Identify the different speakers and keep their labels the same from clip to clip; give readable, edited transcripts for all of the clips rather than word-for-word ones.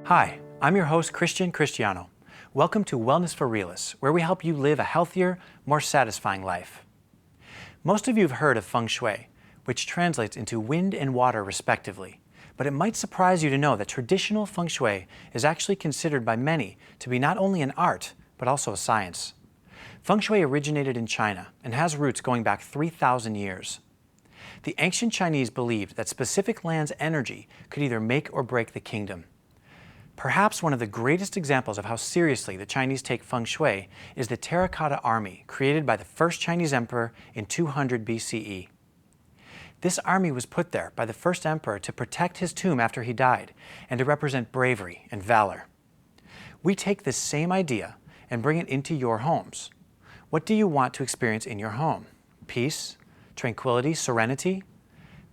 Speaker 1: Hi, I'm your host, Christian Cristiano. Welcome to Wellness for Realists, where we help you live a healthier, more satisfying life. Most of you have heard of Feng Shui, which translates into wind and water respectively, but it might surprise you to know that traditional Feng Shui is actually considered by many to be not only an art, but also a science. Feng Shui originated in China and has roots going back 3,000 years. The ancient Chinese believed that specific land's energy could either make or break the kingdom. Perhaps one of the greatest examples of how seriously the Chinese take Feng Shui is the terracotta army created by the first Chinese emperor in 200 BCE. This army was put there by the first emperor to protect his tomb after he died and to represent bravery and valor. We take this same idea and bring it into your homes. What do you want to experience in your home? Peace, tranquility, serenity?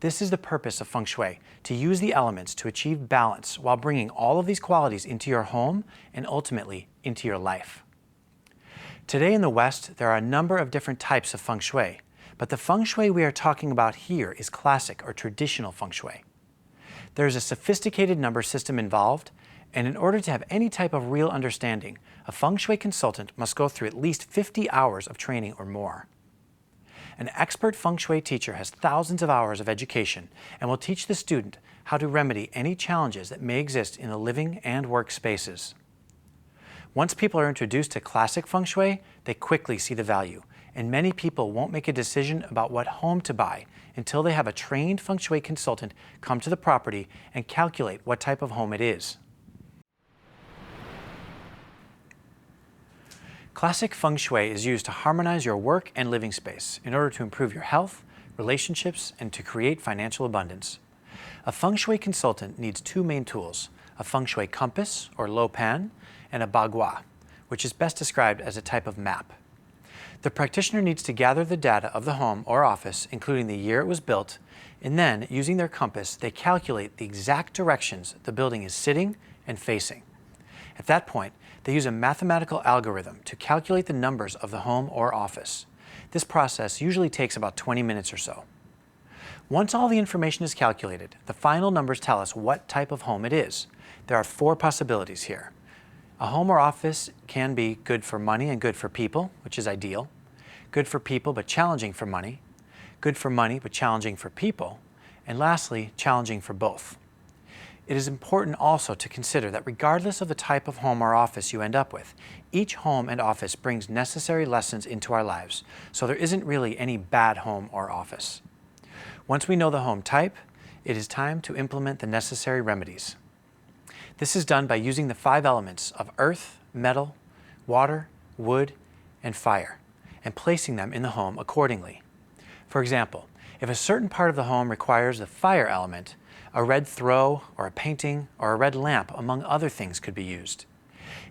Speaker 1: This is the purpose of Feng Shui, to use the elements to achieve balance while bringing all of these qualities into your home and ultimately into your life. Today in the West, there are a number of different types of Feng Shui, but the Feng Shui we are talking about here is classic or traditional Feng Shui. There is a sophisticated number system involved, and in order to have any type of real understanding, a Feng Shui consultant must go through at least 50 hours of training or more. An expert Feng Shui teacher has thousands of hours of education and will teach the student how to remedy any challenges that may exist in the living and work spaces. Once people are introduced to classic Feng Shui, they quickly see the value, and many people won't make a decision about what home to buy until they have a trained Feng Shui consultant come to the property and calculate what type of home it is. Classic Feng Shui is used to harmonize your work and living space in order to improve your health, relationships, and to create financial abundance. A Feng Shui consultant needs two main tools, a Feng Shui compass, or lo pan, and a bagua, which is best described as a type of map. The practitioner needs to gather the data of the home or office, including the year it was built, and then, using their compass, they calculate the exact directions the building is sitting and facing. At that point, they use a mathematical algorithm to calculate the numbers of the home or office. This process usually takes about 20 minutes or so. Once all the information is calculated, the final numbers tell us what type of home it is. There are 4 possibilities here. A home or office can be good for money and good for people, which is ideal. Good for people but challenging for money. Good for money but challenging for people. And lastly, challenging for both. It is important also to consider that regardless of the type of home or office you end up with, each home and office brings necessary lessons into our lives, so there isn't really any bad home or office. Once we know the home type, it is time to implement the necessary remedies. This is done by using the 5 elements of earth, metal, water, wood, and fire, and placing them in the home accordingly. For example, if a certain part of the home requires the fire element, a red throw, or a painting, or a red lamp, among other things, could be used.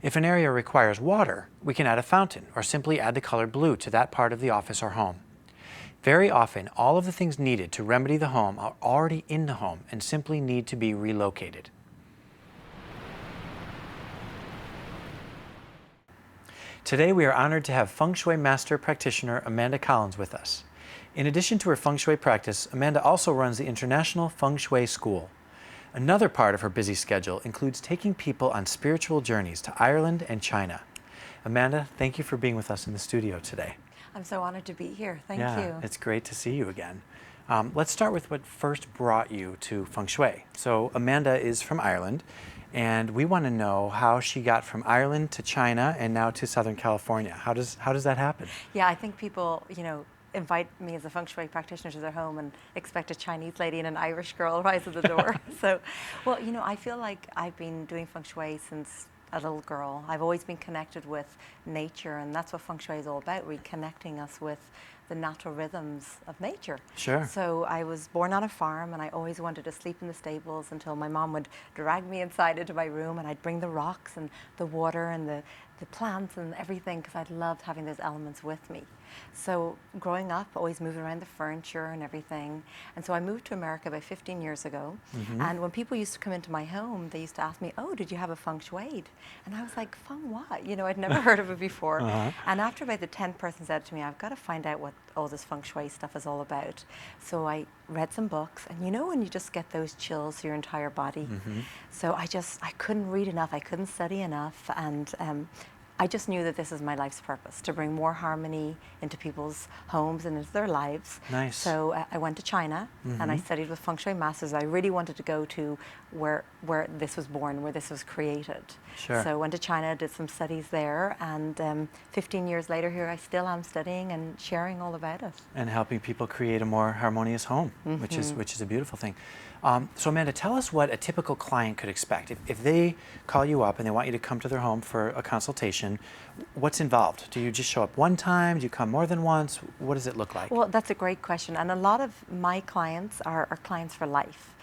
Speaker 1: If an area requires water, we can add a fountain, or simply add the color blue to that part of the office or home. Very often, all of the things needed to remedy the home are already in the home and simply need to be relocated. Today, we are honored to have Feng Shui Master practitioner Amanda Collins with us. In addition to her Feng Shui practice, Amanda also runs the International Feng Shui School. Another part of her busy schedule includes taking people on spiritual journeys to Ireland and China. Amanda, thank you for being with us in the studio today.
Speaker 2: I'm so honored to be here. Thank you.
Speaker 1: It's great to see you again. Let's start with what first brought you to Feng Shui. So Amanda is from Ireland, and we want to know how she got from Ireland to China and now to Southern California. How does that happen?
Speaker 2: Yeah, I think people, invite me as a Feng Shui practitioner to their home and expect a Chinese lady and an Irish girl rise at the door. I feel like I've been doing Feng Shui since a little girl. I've always been connected with nature, and that's what Feng Shui is all about, reconnecting us with the natural rhythms of nature.
Speaker 1: Sure.
Speaker 2: So I was born on a farm, and I always wanted to sleep in the stables until my mom would drag me inside into my room, and I'd bring the rocks and the water and the plants and everything, because I loved having those elements with me. So growing up, always moving around the furniture and everything. And so I moved to America about 15 years ago. Mm-hmm. And when people used to come into my home, they used to ask me, oh, did you have a Feng Shui? And I was like, Feng what? I'd never heard of it before. Uh-huh. And after about the 10th person said to me, I've got to find out what all this Feng Shui stuff is all about. So I read some books, and you know when you just get those chills through your entire body? So I couldn't read enough, I couldn't study enough, and I just knew that this is my life's purpose, to bring more harmony into people's homes and into their lives.
Speaker 1: Nice.
Speaker 2: So I went to China and I studied with Feng Shui Masters. I really wanted to go to where this was born, where this was created.
Speaker 1: Sure.
Speaker 2: So I went to China, did some studies there, and 15 years later here I still am studying and sharing all about it.
Speaker 1: And helping people create a more harmonious home, which is a beautiful thing. So Amanda, tell us what a typical client could expect. If they call you up and they want you to come to their home for a consultation, what's involved? Do you just show up one time? Do you come more than once? What does it look like?
Speaker 2: Well, that's a great question. And a lot of my clients are clients for life.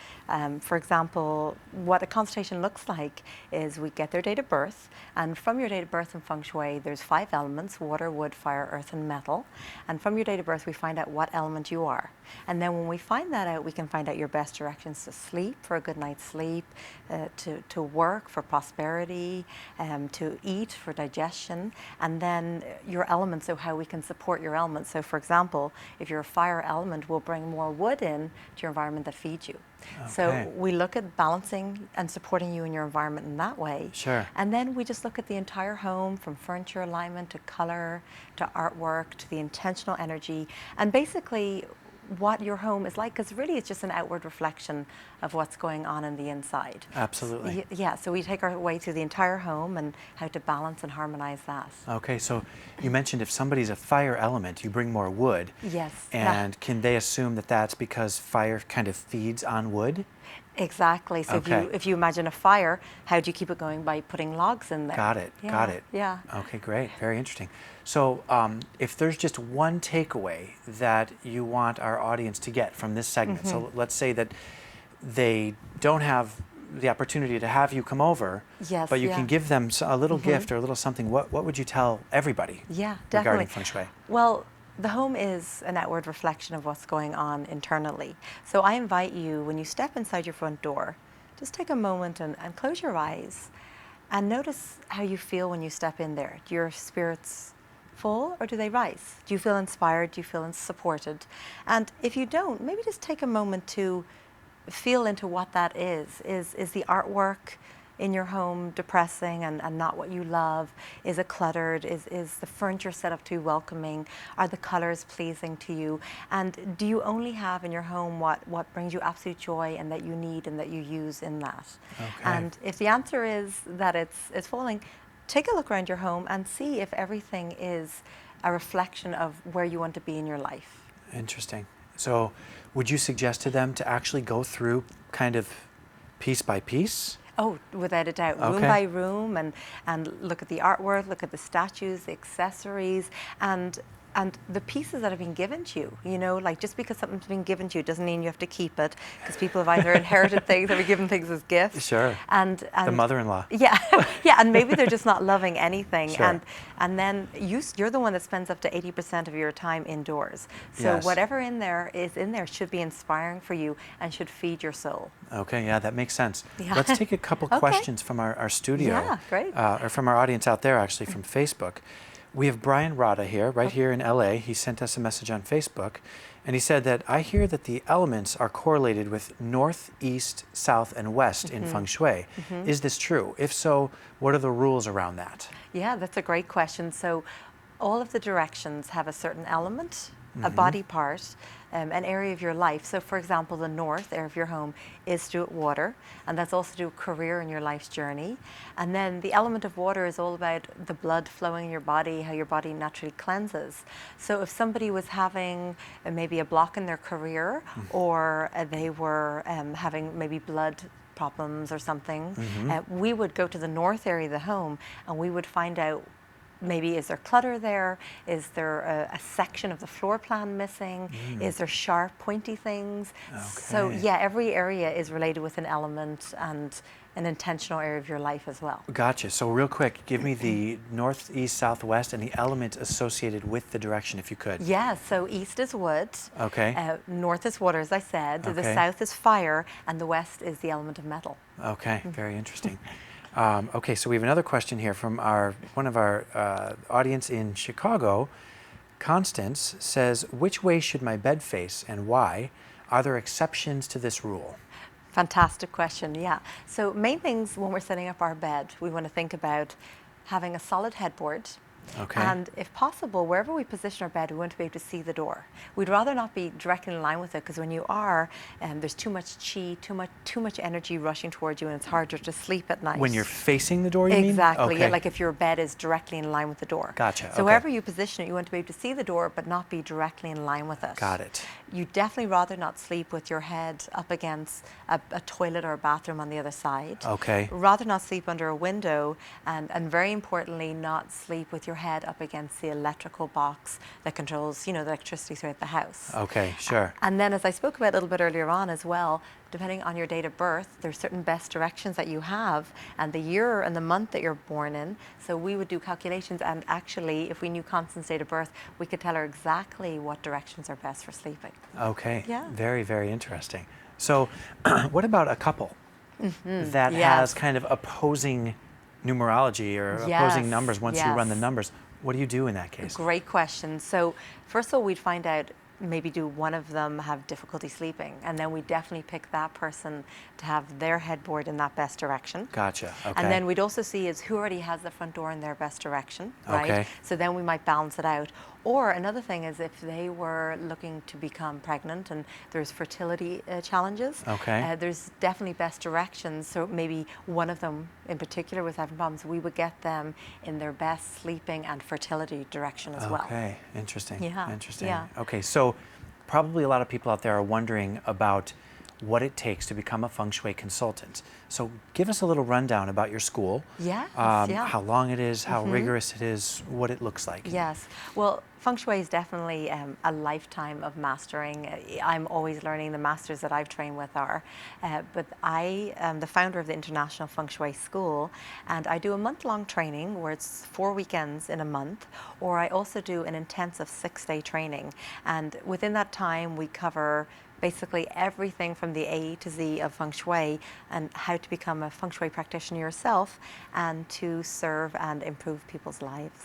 Speaker 2: For example, what a consultation looks like is we get their date of birth, and from your date of birth in Feng Shui, there's 5 elements: water, wood, fire, earth, and metal. And from your date of birth, we find out what element you are. And then when we find that out, we can find out your best directions to sleep, for a good night's sleep, to work, for prosperity, to eat, for digestion, and then your elements, so how we can support your elements. So for example, if you're a fire element, we'll bring more wood in to your environment that feeds you.
Speaker 1: Okay.
Speaker 2: So we look at balancing and supporting you in your environment in that way.
Speaker 1: Sure.
Speaker 2: And then we just look at the entire home, from furniture alignment to color to artwork to the intentional energy, and basically what your home is like, because really it's just an outward reflection of what's going on in the inside.
Speaker 1: Absolutely.
Speaker 2: Yeah, so we take our way through the entire home and how to balance and harmonize that.
Speaker 1: Okay, so you mentioned if somebody's a fire element, you bring more wood.
Speaker 2: Yes.
Speaker 1: And can they assume that that's because fire kind of feeds on wood?
Speaker 2: Exactly. So
Speaker 1: Okay.
Speaker 2: if you imagine a fire, how do you keep it going? By putting logs in there.
Speaker 1: Got it.
Speaker 2: Yeah,
Speaker 1: Got it.
Speaker 2: Yeah.
Speaker 1: Okay, great. Very interesting. So if there's just one takeaway that you want our audience to get from this segment, so let's say that they don't have the opportunity to have you come over,
Speaker 2: Yes,
Speaker 1: but you
Speaker 2: yeah.
Speaker 1: can give them a little gift or a little something, what would you tell everybody
Speaker 2: Yeah,
Speaker 1: regarding
Speaker 2: definitely.
Speaker 1: Feng Shui?
Speaker 2: Well, the home is an outward reflection of what's going on internally. So I invite you, when you step inside your front door, just take a moment and close your eyes and notice how you feel when you step in there. Do your spirits full, or do they rise? Do you feel inspired? Do you feel supported? And if you don't, maybe just take a moment to feel into what that is. Is the artwork in your home depressing and not what you love? Is it cluttered? Is the furniture set up too welcoming? Are the colors pleasing to you? And do you only have in your home what brings you absolute joy and that you need and that you use in that?
Speaker 1: Okay.
Speaker 2: And if the answer is that it's falling, take a look around your home and see if everything is a reflection of where you want to be in your life.
Speaker 1: Interesting. So would you suggest to them to actually go through kind of piece by piece?
Speaker 2: Oh, without a doubt, room
Speaker 1: Okay.
Speaker 2: by room, and look at the artwork, look at the statues, the accessories, and the pieces that have been given to you. You know, like just because something's been given to you doesn't mean you have to keep it, because people have either inherited things or been given things as gifts.
Speaker 1: Sure.
Speaker 2: And
Speaker 1: The mother-in-law.
Speaker 2: Yeah, yeah, and maybe they're just not loving anything.
Speaker 1: Sure.
Speaker 2: And then you're the one that spends up to 80% of your time indoors. So
Speaker 1: Yes.
Speaker 2: whatever is in there should be inspiring for you and should feed your soul.
Speaker 1: Okay, yeah, that makes sense.
Speaker 2: Yeah.
Speaker 1: Let's take a couple
Speaker 2: Okay.
Speaker 1: questions from our studio.
Speaker 2: Yeah, great.
Speaker 1: Or from our audience out there, actually, from Facebook. We have Brian Rada here, right here in LA. He sent us a message on Facebook, and he said that, I hear that the elements are correlated with north, east, south, and west in Feng Shui. Is this true? If so, what are the rules around that?
Speaker 2: Yeah, that's a great question. So all of the directions have a certain element, a body part, an area of your life. So for example, the north area of your home is to do with water, and that's also to do with career and your life's journey. And then the element of water is all about the blood flowing in your body, how your body naturally cleanses. So if somebody was having maybe a block in their career, or they were having maybe blood problems or something, we would go to the north area of the home and we would find out, maybe is there clutter there? Is there a section of the floor plan missing? Is there sharp, pointy things? So
Speaker 1: Okay.
Speaker 2: yeah, every area is related with an element and an intentional area of your life as well.
Speaker 1: Gotcha. So real quick, give me the north, east, south, west, and the element associated with the direction, if you could.
Speaker 2: Yeah, so east is wood.
Speaker 1: Okay.
Speaker 2: North is water, as I said. The
Speaker 1: Okay.
Speaker 2: south is fire, and the west is the element of metal.
Speaker 1: Okay, very interesting. Okay, so we have another question here from one of our audience in Chicago. Constance says, which way should my bed face and why? Are there exceptions to this rule?
Speaker 2: Fantastic question, yeah. So main things when we're setting up our bed, we want to think about having a solid headboard.
Speaker 1: Okay.
Speaker 2: And if possible, wherever we position our bed, we want to be able to see the door. We'd rather not be directly in line with it, because when you are, there's too much chi, too much energy rushing towards you, and it's harder to sleep at night.
Speaker 1: When you're facing the door, you mean?
Speaker 2: Exactly,
Speaker 1: Okay.
Speaker 2: yeah, like if your bed is directly in line with the door.
Speaker 1: Gotcha,
Speaker 2: So
Speaker 1: okay.
Speaker 2: wherever you position it, you want to be able to see the door, but not be directly in line with it.
Speaker 1: Got it.
Speaker 2: You definitely rather not sleep with your head up against a toilet or a bathroom on the other side.
Speaker 1: Okay.
Speaker 2: Rather not sleep under a window, and very importantly, not sleep with your head up against the electrical box that controls, the electricity throughout the house.
Speaker 1: Okay, sure.
Speaker 2: And then, as I spoke about a little bit earlier on as well, depending on your date of birth, there's certain best directions that you have, and the year and the month that you're born in. So we would do calculations, and actually, if we knew Constance's date of birth, we could tell her exactly what directions are best for sleeping.
Speaker 1: Okay.
Speaker 2: Yeah.
Speaker 1: Very, very interesting. So, what about a couple that
Speaker 2: Yes.
Speaker 1: has kind of opposing numerology or opposing
Speaker 2: Yes,
Speaker 1: numbers once you run the
Speaker 2: yes.
Speaker 1: numbers? What do you do in that case?
Speaker 2: Great question. So first of all, we'd find out, maybe do one of them have difficulty sleeping, and then we definitely pick that person to have their headboard in that best direction.
Speaker 1: Gotcha. Okay.
Speaker 2: And then we'd also see is who already has the front door in their best direction, right?
Speaker 1: Okay.
Speaker 2: So then we might balance it out. Or another thing is if they were looking to become pregnant and there's fertility challenges,
Speaker 1: Okay.
Speaker 2: there's definitely best directions. So maybe one of them in particular was having problems, we would get them in their best sleeping and fertility direction as well.
Speaker 1: Okay, interesting.
Speaker 2: Yeah,
Speaker 1: Interesting.
Speaker 2: yeah.
Speaker 1: Okay, so probably a lot of people out there are wondering about what it takes to become a Feng Shui consultant. So give us a little rundown about your school.
Speaker 2: Yes, yeah.
Speaker 1: How long it is, how rigorous it is, what it looks like.
Speaker 2: Yes. Well, Feng Shui is definitely a lifetime of mastering. I'm always learning. The masters that I've trained with are. But I am the founder of the International Feng Shui School, and I do a month-long training where it's 4 weekends in a month, or I also do an intensive 6-day training. And within that time, we cover basically everything from the A to Z of Feng Shui, and how to become a Feng Shui practitioner yourself and to serve and improve people's lives.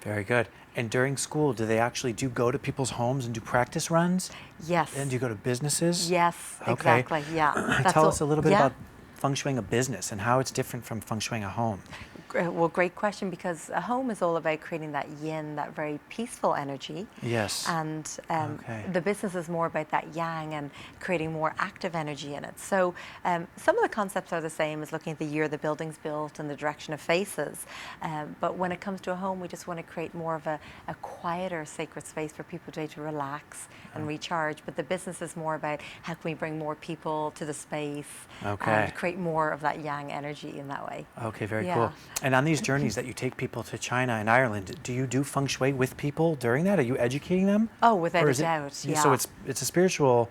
Speaker 1: Very good. And during school, do they actually go to people's homes and do practice runs?
Speaker 2: Yes.
Speaker 1: And do you go to businesses?
Speaker 2: Yes,
Speaker 1: Okay.
Speaker 2: exactly, yeah.
Speaker 1: Tell us a little bit
Speaker 2: yeah.
Speaker 1: about Feng Shuiing a business and how it's different from Feng Shuiing a home.
Speaker 2: Well, great question, because a home is all about creating that yin, that very peaceful energy.
Speaker 1: Yes.
Speaker 2: And
Speaker 1: Okay.
Speaker 2: the business is more about that yang and creating more active energy in it. So some of the concepts are the same as looking at the year the building's built and the direction of faces. But when it comes to a home, we just want to create more of a quieter, sacred space for people to relax and recharge. But the business is more about how can we bring more people to the space and create more of that yang energy in that way.
Speaker 1: Okay, very
Speaker 2: Yeah.
Speaker 1: cool. And on these journeys that you take people to China and Ireland, do you do Feng Shui with people during that? Are you educating them?
Speaker 2: Oh, without
Speaker 1: Or
Speaker 2: a
Speaker 1: is it-
Speaker 2: doubt, yeah.
Speaker 1: So it's a spiritual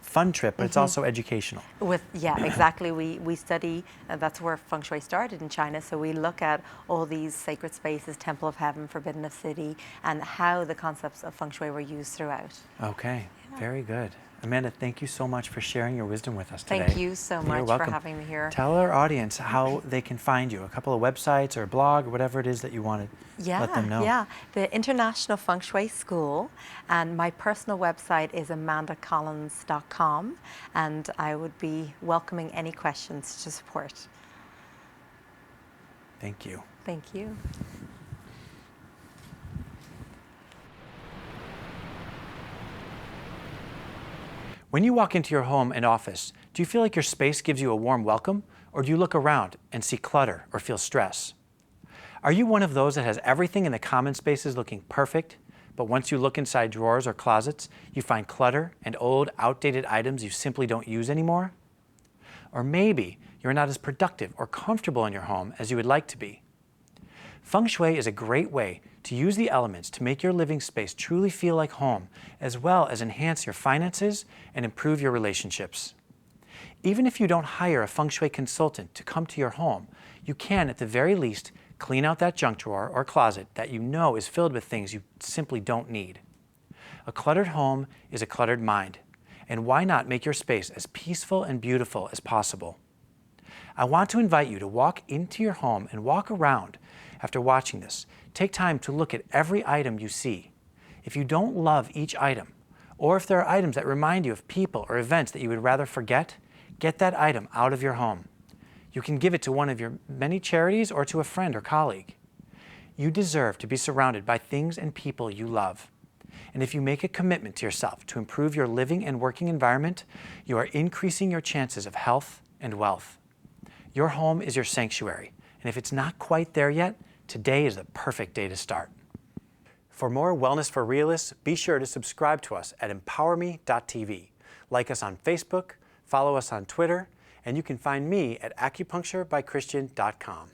Speaker 1: fun trip, but it's also educational.
Speaker 2: Yeah, exactly. We study, that's where Feng Shui started in China, so we look at all these sacred spaces, Temple of Heaven, Forbidden of City, and how the concepts of Feng Shui were used throughout.
Speaker 1: Okay, very good. Amanda, thank you so much for sharing your wisdom with us today.
Speaker 2: Thank you so
Speaker 1: You're
Speaker 2: much for
Speaker 1: welcome.
Speaker 2: having me here.
Speaker 1: Tell our audience how they can find you, a couple of websites or a blog or whatever it is that you want to let them know.
Speaker 2: Yeah, the International Feng Shui School, and my personal website is amandacollins.com, and I would be welcoming any questions to support.
Speaker 1: Thank you.
Speaker 2: Thank you.
Speaker 1: When you walk into your home and office, do you feel like your space gives you a warm welcome, or do you look around and see clutter or feel stress? Are you one of those that has everything in the common spaces looking perfect, but once you look inside drawers or closets, you find clutter and old, outdated items you simply don't use anymore? Or maybe you're not as productive or comfortable in your home as you would like to be. Feng Shui is a great way to use the elements to make your living space truly feel like home, as well as enhance your finances and improve your relationships. Even if you don't hire a Feng Shui consultant to come to your home, you can at the very least clean out that junk drawer or closet that you know is filled with things you simply don't need. A cluttered home is a cluttered mind, and why not make your space as peaceful and beautiful as possible? I want to invite you to walk into your home and walk around after watching this. Take time to look at every item you see. If you don't love each item, or if there are items that remind you of people or events that you would rather forget, get that item out of your home. You can give it to one of your many charities or to a friend or colleague. You deserve to be surrounded by things and people you love. And if you make a commitment to yourself to improve your living and working environment, you are increasing your chances of health and wealth. Your home is your sanctuary, and if it's not quite there yet, today is the perfect day to start. For more Wellness for Realists, be sure to subscribe to us at emPOWERme.tv. Like us on Facebook, follow us on Twitter, and you can find me at acupuncturebychristian.com.